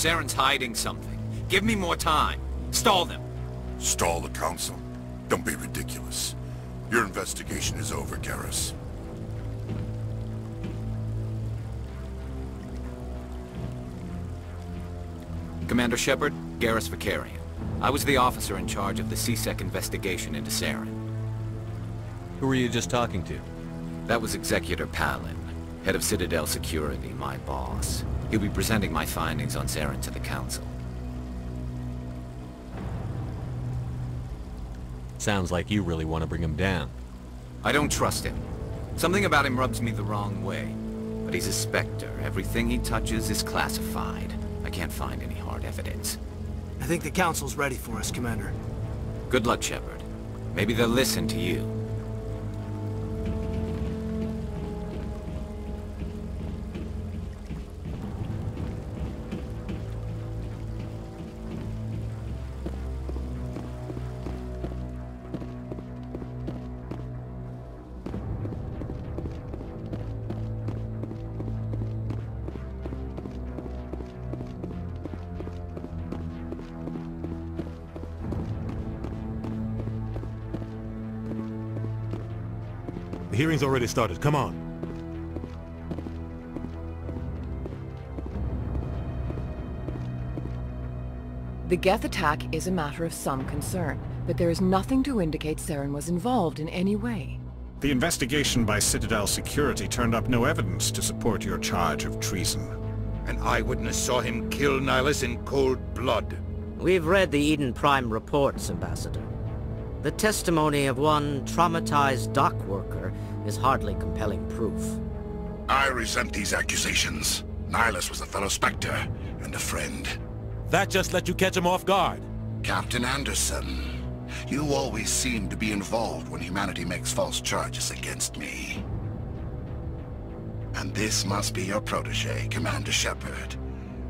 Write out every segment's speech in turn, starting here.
Saren's hiding something. Give me more time. Stall them. Stall the Council? Don't be ridiculous. Your investigation is over, Garrus. Commander Shepard, Garrus Vakarian. I was the officer in charge of the C-Sec investigation into Saren. Who were you just talking to? That was Executor Palin, head of Citadel Security, my boss. He'll be presenting my findings on Saren to the Council. Sounds like you really want to bring him down. I don't trust him. Something about him rubs me the wrong way. But he's a Spectre. Everything he touches is classified. I can't find any hard evidence. I think the Council's ready for us, Commander. Good luck, Shepard. Maybe they'll listen to you. The hearing's already started. Come on. The Geth attack is a matter of some concern, but there is nothing to indicate Saren was involved in any way. The investigation by Citadel Security turned up no evidence to support your charge of treason. An eyewitness saw him kill Nihilus in cold blood. We've read the Eden Prime reports, Ambassador. The testimony of one traumatized dock worker is hardly compelling proof. I resent these accusations. Nihilus was a fellow Spectre and a friend. That just let you catch him off guard. Captain Anderson, you always seem to be involved when humanity makes false charges against me. And this must be your protege, Commander Shepard.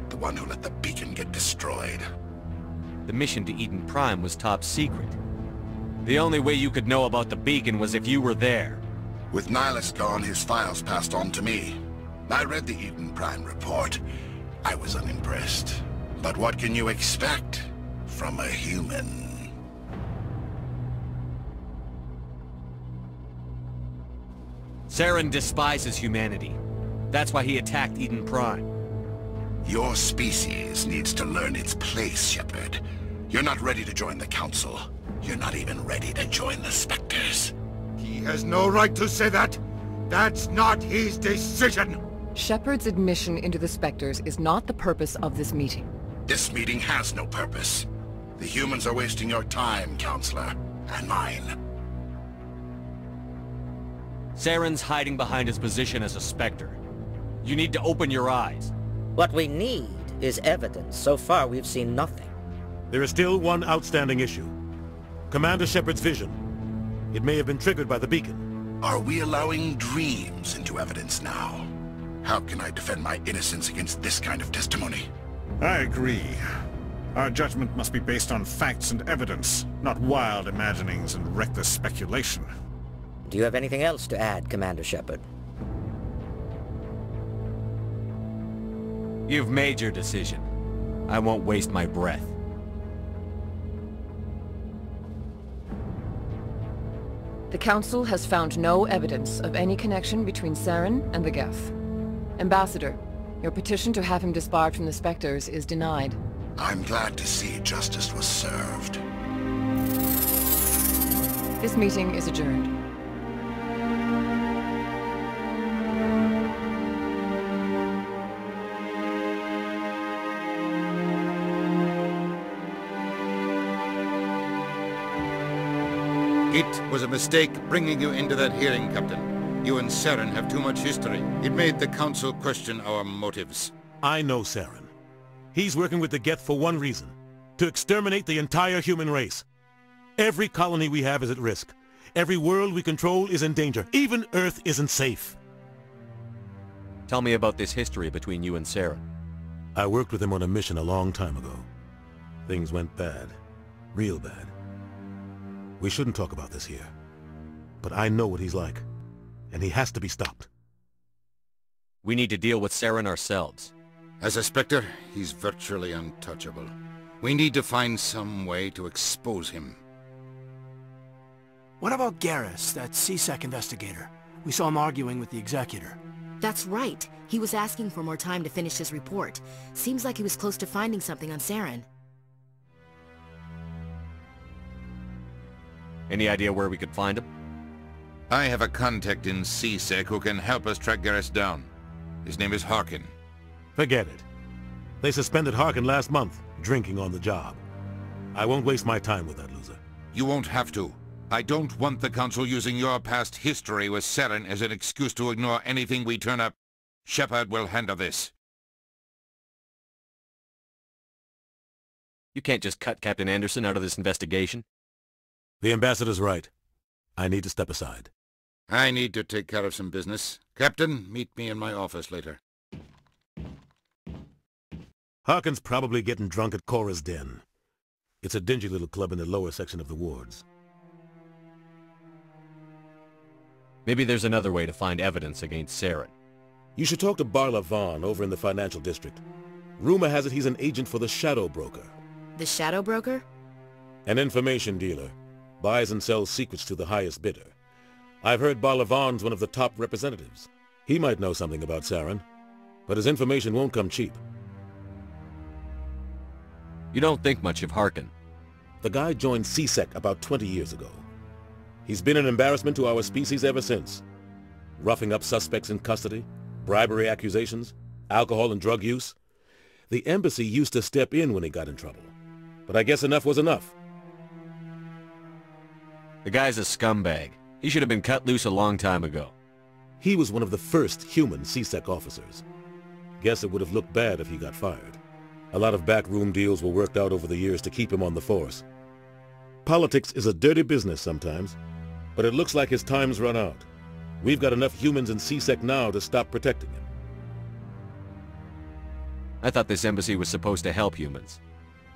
The one who let the beacon get destroyed. The mission to Eden Prime was top secret. The only way you could know about the beacon was if you were there. With Nihilus gone, his files passed on to me. I read the Eden Prime report. I was unimpressed. But what can you expect from a human? Saren despises humanity. That's why he attacked Eden Prime. Your species needs to learn its place, Shepard. You're not ready to join the Council. You're not even ready to join the Spectres. He has no right to say that. That's not his decision. Shepard's admission into the Spectres is not the purpose of this meeting. This meeting has no purpose. The humans are wasting your time, Counselor, and mine. Saren's hiding behind his position as a Spectre. You need to open your eyes. What we need is evidence. So far, we've seen nothing. There is still one outstanding issue. Commander Shepard's vision. It may have been triggered by the beacon. Are we allowing dreams into evidence now? How can I defend my innocence against this kind of testimony? I agree. Our judgment must be based on facts and evidence, not wild imaginings and reckless speculation. Do you have anything else to add, Commander Shepard? You've made your decision. I won't waste my breath. The Council has found no evidence of any connection between Saren and the Geth. Ambassador, your petition to have him disbarred from the Spectres is denied. I'm glad to see justice was served. This meeting is adjourned. It was a mistake bringing you into that hearing, Captain. You and Saren have too much history. It made the Council question our motives. I know Saren. He's working with the Geth for one reason. To exterminate the entire human race. Every colony we have is at risk. Every world we control is in danger. Even Earth isn't safe. Tell me about this history between you and Saren. I worked with him on a mission a long time ago. Things went bad. Real bad. We shouldn't talk about this here. But I know what he's like. And he has to be stopped. We need to deal with Saren ourselves. As a Spectre, he's virtually untouchable. We need to find some way to expose him. What about Garrus, that CSEC investigator? We saw him arguing with the Executor. That's right. He was asking for more time to finish his report. Seems like he was close to finding something on Saren. Any idea where we could find him? I have a contact in CSEC who can help us track Garrus down. His name is Harkin. Forget it. They suspended Harkin last month, drinking on the job. I won't waste my time with that loser. You won't have to. I don't want the Council using your past history with Saren as an excuse to ignore anything we turn up. Shepard will handle this. You can't just cut Captain Anderson out of this investigation. The Ambassador's right. I need to step aside. I need to take care of some business. Captain, meet me in my office later. Harkin's probably getting drunk at Cora's Den. It's a dingy little club in the lower section of the wards. Maybe there's another way to find evidence against Saren. You should talk to Barla Vaughn over in the financial district. Rumor has it he's an agent for the Shadow Broker. The Shadow Broker? An information dealer. Buys and sells secrets to the highest bidder. I've heard Barla Vaughn's one of the top representatives. He might know something about Saren, but his information won't come cheap. You don't think much of Harkin. The guy joined CSEC about 20 years ago. He's been an embarrassment to our species ever since. Roughing up suspects in custody, bribery accusations, alcohol and drug use. The embassy used to step in when he got in trouble. But I guess enough was enough. The guy's a scumbag. He should have been cut loose a long time ago. He was one of the first human CSEC officers. Guess it would have looked bad if he got fired. A lot of backroom deals were worked out over the years to keep him on the force. Politics is a dirty business sometimes, but it looks like his time's run out. We've got enough humans in CSEC now to stop protecting him. I thought this embassy was supposed to help humans.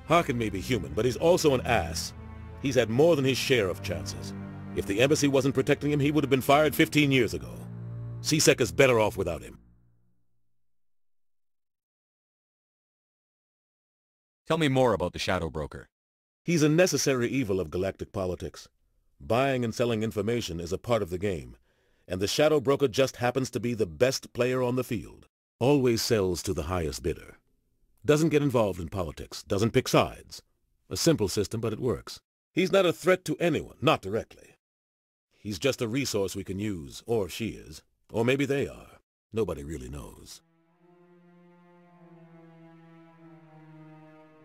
Harkin may be human, but he's also an ass. He's had more than his share of chances. If the embassy wasn't protecting him, he would have been fired 15 years ago. CSEC is better off without him. Tell me more about the Shadow Broker. He's a necessary evil of galactic politics. Buying and selling information is a part of the game, and the Shadow Broker just happens to be the best player on the field. Always sells to the highest bidder. Doesn't get involved in politics, doesn't pick sides. A simple system, but it works. He's not a threat to anyone, not directly. He's just a resource we can use, or she is. Or maybe they are. Nobody really knows.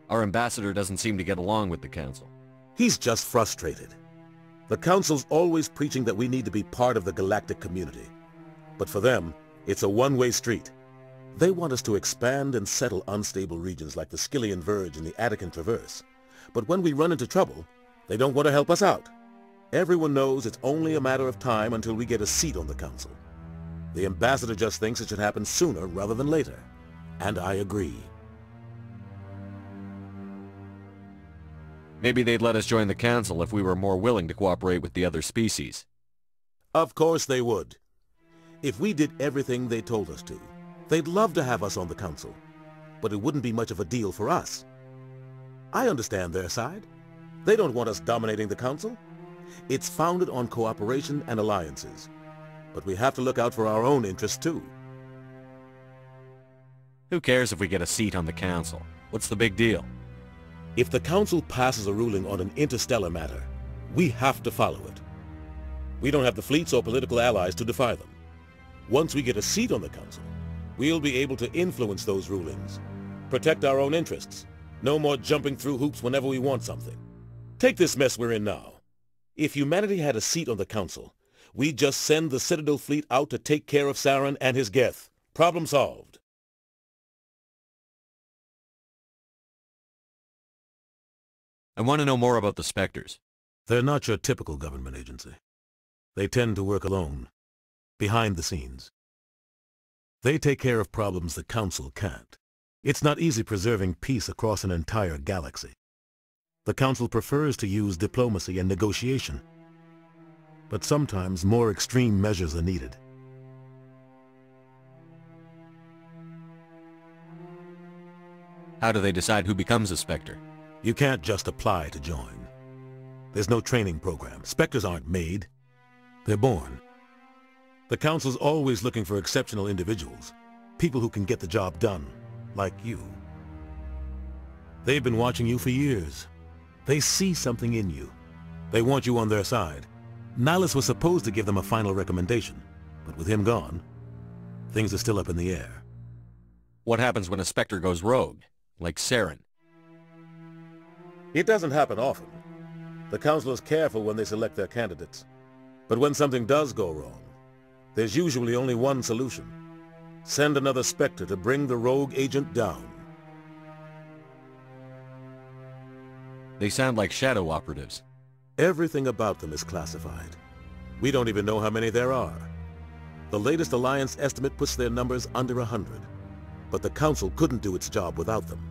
Our ambassador doesn't seem to get along with the Council. He's just frustrated. The Council's always preaching that we need to be part of the galactic community. But for them, it's a one-way street. They want us to expand and settle unstable regions like the Skillian Verge and the Attican Traverse. But when we run into trouble, they don't want to help us out. Everyone knows it's only a matter of time until we get a seat on the Council. The ambassador just thinks it should happen sooner rather than later. And I agree. Maybe they'd let us join the Council if we were more willing to cooperate with the other species. Of course they would. If we did everything they told us to, they'd love to have us on the Council. But it wouldn't be much of a deal for us. I understand their side. They don't want us dominating the Council. It's founded on cooperation and alliances. But we have to look out for our own interests too. Who cares if we get a seat on the Council? What's the big deal? If the Council passes a ruling on an interstellar matter, we have to follow it. We don't have the fleets or political allies to defy them. Once we get a seat on the Council, we'll be able to influence those rulings, protect our own interests. No more jumping through hoops whenever we want something. Take this mess we're in now. If humanity had a seat on the Council, we'd just send the Citadel fleet out to take care of Saren and his Geth. Problem solved. I want to know more about the Spectres. They're not your typical government agency. They tend to work alone, behind the scenes. They take care of problems the Council can't. It's not easy preserving peace across an entire galaxy. The Council prefers to use diplomacy and negotiation. But sometimes more extreme measures are needed. How do they decide who becomes a Spectre? You can't just apply to join. There's no training program. Spectres aren't made. They're born. The Council's always looking for exceptional individuals. People who can get the job done, like you. They've been watching you for years. They see something in you. They want you on their side. Nihilus was supposed to give them a final recommendation, but with him gone, things are still up in the air. What happens when a Spectre goes rogue, like Saren? It doesn't happen often. The Council is careful when they select their candidates. But when something does go wrong, there's usually only one solution. Send another Spectre to bring the rogue agent down. They sound like shadow operatives. Everything about them is classified. We don't even know how many there are. The latest Alliance estimate puts their numbers under 100. But the Council couldn't do its job without them.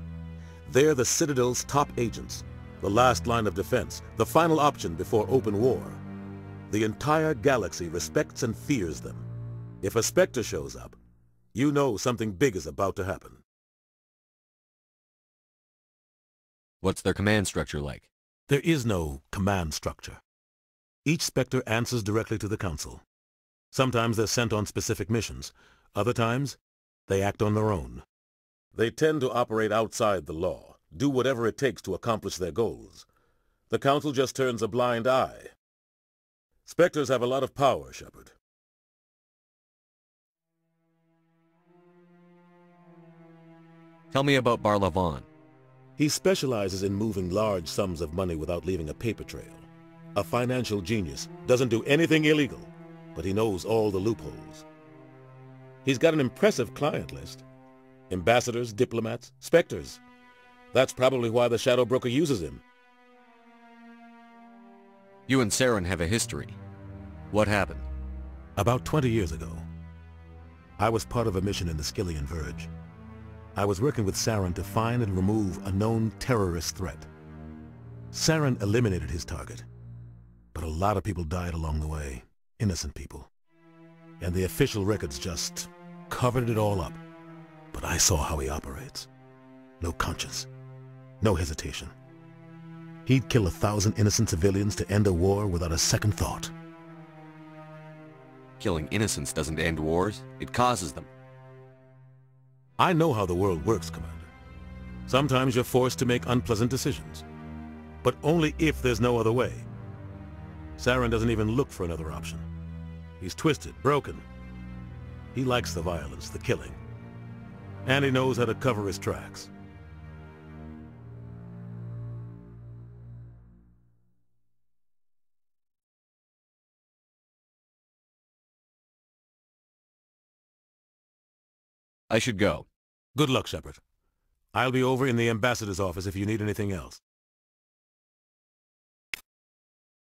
They're the Citadel's top agents, the last line of defense, the final option before open war. The entire galaxy respects and fears them. If a Spectre shows up, you know something big is about to happen. What's their command structure like? There is no command structure. Each Spectre answers directly to the Council. Sometimes they're sent on specific missions. Other times, they act on their own. They tend to operate outside the law, do whatever it takes to accomplish their goals. The Council just turns a blind eye. Spectres have a lot of power, Shepard. Tell me about Barlavon. He specializes in moving large sums of money without leaving a paper trail. A financial genius, doesn't do anything illegal, but he knows all the loopholes. He's got an impressive client list. Ambassadors, diplomats, Spectres. That's probably why the Shadow Broker uses him. You and Saren have a history. What happened? About 20 years ago, I was part of a mission in the Skillian Verge. I was working with Saren to find and remove a known terrorist threat. Saren eliminated his target, but a lot of people died along the way, innocent people. And the official records just covered it all up. But I saw how he operates. No conscience, no hesitation. He'd kill 1,000 innocent civilians to end a war without a second thought. Killing innocents doesn't end wars, it causes them. I know how the world works, Commander. Sometimes you're forced to make unpleasant decisions, but only if there's no other way. Saren doesn't even look for another option. He's twisted, broken. He likes the violence, the killing, and he knows how to cover his tracks. I should go. Good luck, Shepard. I'll be over in the ambassador's office if you need anything else.